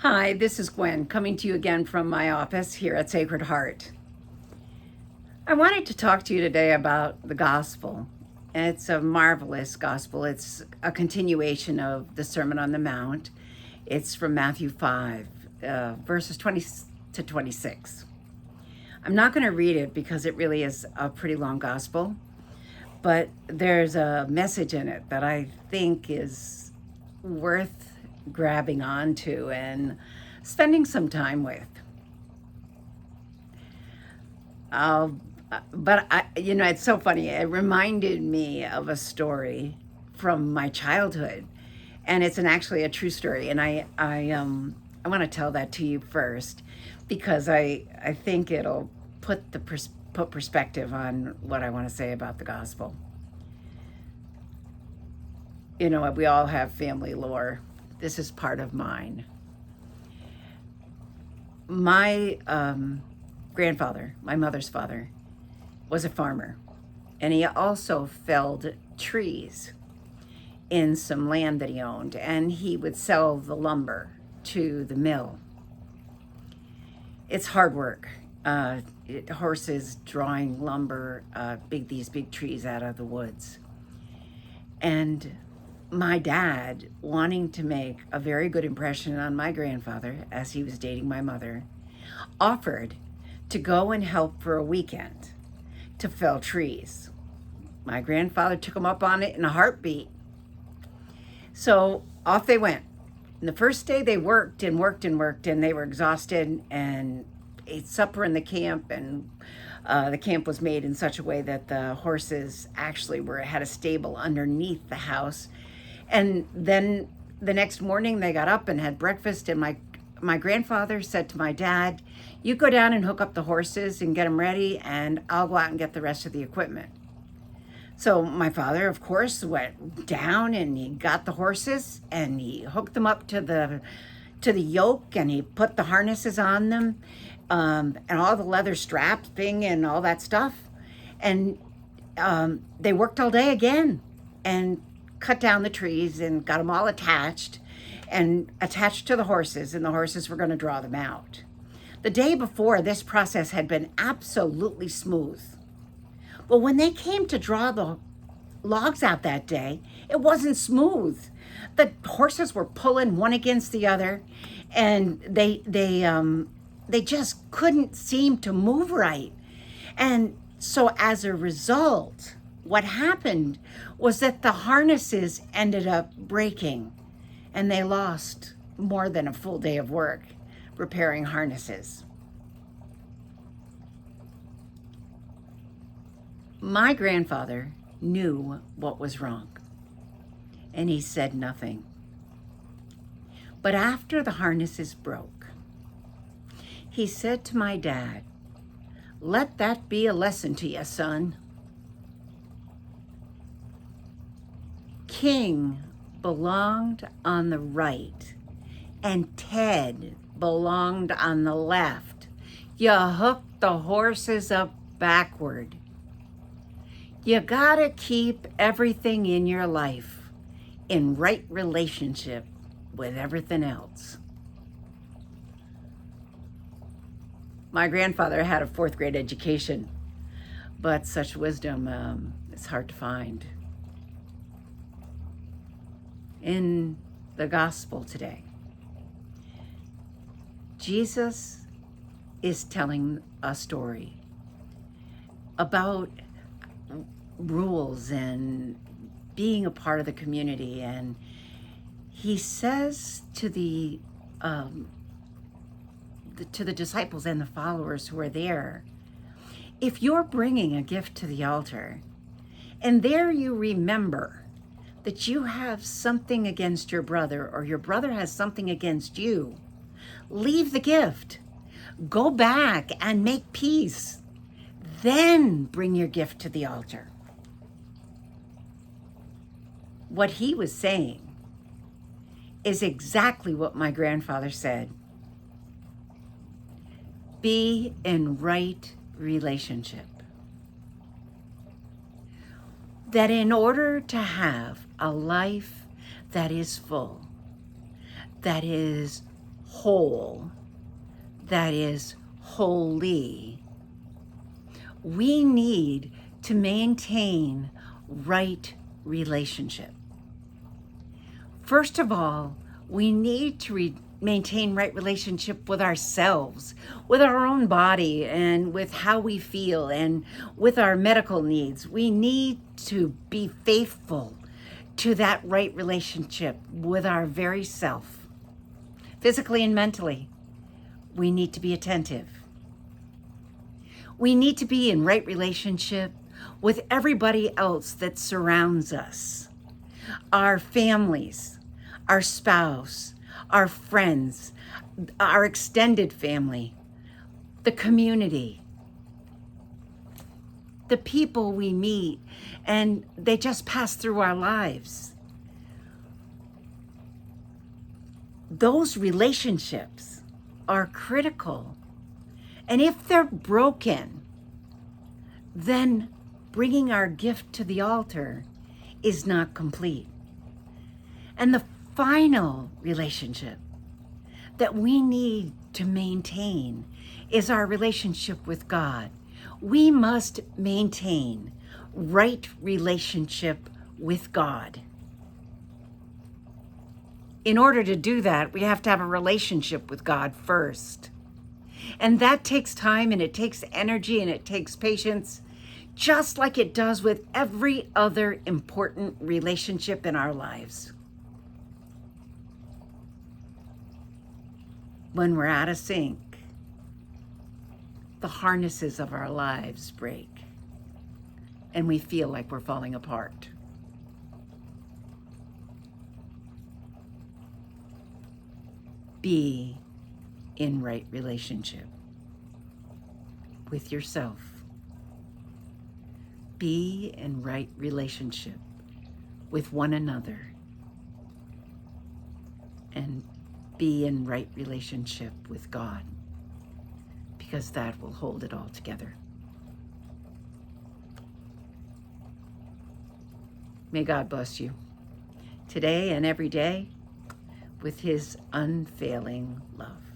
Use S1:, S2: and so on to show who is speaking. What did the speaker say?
S1: Hi, this is Gwen coming to you again from my office here at Sacred Heart. I wanted to talk to you today about the gospel. It's a marvelous gospel. It's a continuation of the Sermon on the Mount. It's from Matthew 5, verses 20 to 26. I'm not going to read it because it really is a pretty long gospel, but there's a message in it that I think is worth grabbing onto and spending some time with. Uh, it's so funny. It reminded me of a story from my childhood, and it's actually a true story. And I want to tell that to you first because I think it'll put perspective on what I want to say about the gospel. You know, we all have family lore. This is part of mine. My grandfather, my mother's father, was a farmer, and he also felled trees in some land that he owned, and he would sell the lumber to the mill. It's hard work. Horses drawing lumber, these big trees out of the woods. And my dad, wanting to make a very good impression on my grandfather as he was dating my mother, offered to go and help for a weekend to fell trees. My grandfather took him up on it in a heartbeat. So off they went. And the first day they worked and worked and worked, and they were exhausted and ate supper in the camp. And the camp was made in such a way that the horses actually had a stable underneath the house. And then the next morning they got up and had breakfast, and my grandfather said to my dad, "You go down and hook up the horses and get them ready, and I'll go out and get the rest of the equipment." So my father, of course, went down and he got the horses and he hooked them up to the yoke, and he put the harnesses on them, and all the leather strapping and all that stuff. And they worked all day again and cut down the trees and got them all attached to the horses, and the horses were going to draw them out. The day before, this process had been absolutely smooth. Well, when they came to draw the logs out that day, it wasn't smooth. The horses were pulling one against the other, and they just couldn't seem to move right. And so as a result, what happened was that the harnesses ended up breaking, and they lost more than a full day of work repairing harnesses. My grandfather knew what was wrong, and he said nothing. But after the harnesses broke, he said to my dad, "Let that be a lesson to you, son. King belonged on the right, and Ted belonged on the left. You hooked the horses up backward. You gotta keep everything in your life in right relationship with everything else." My grandfather had a fourth grade education, but such wisdom is hard to find. In the gospel today, Jesus is telling a story about rules and being a part of the community, and he says to the disciples and the followers who are there, if you're bringing a gift to the altar and there you remember that you have something against your brother, or your brother has something against you, leave the gift, go back and make peace, then bring your gift to the altar. What he was saying is exactly what my grandfather said. Be in right relationship. That in order to have a life that is full, that is whole, that is holy, we need to maintain right relationship. First of all, we need to maintain right relationship with ourselves, with our own body, and with how we feel, and with our medical needs. We need to be faithful to that right relationship with our very self. Physically and mentally, we need to be attentive. We need to be in right relationship with everybody else that surrounds us. Our families, our spouse, our friends, our extended family, the community, the people we meet, and they just pass through our lives. Those relationships are critical. And if they're broken, then bringing our gift to the altar is not complete. And the final relationship that we need to maintain is our relationship with God. We must maintain right relationship with God. In order to do that, we have to have a relationship with God first. And that takes time, and it takes energy, and it takes patience, just like it does with every other important relationship in our lives. When we're out of sync, the harnesses of our lives break, and we feel like we're falling apart. Be in right relationship with yourself. Be in right relationship with one another. And be in right relationship with God, because that will hold it all together. May God bless you today and every day with his unfailing love.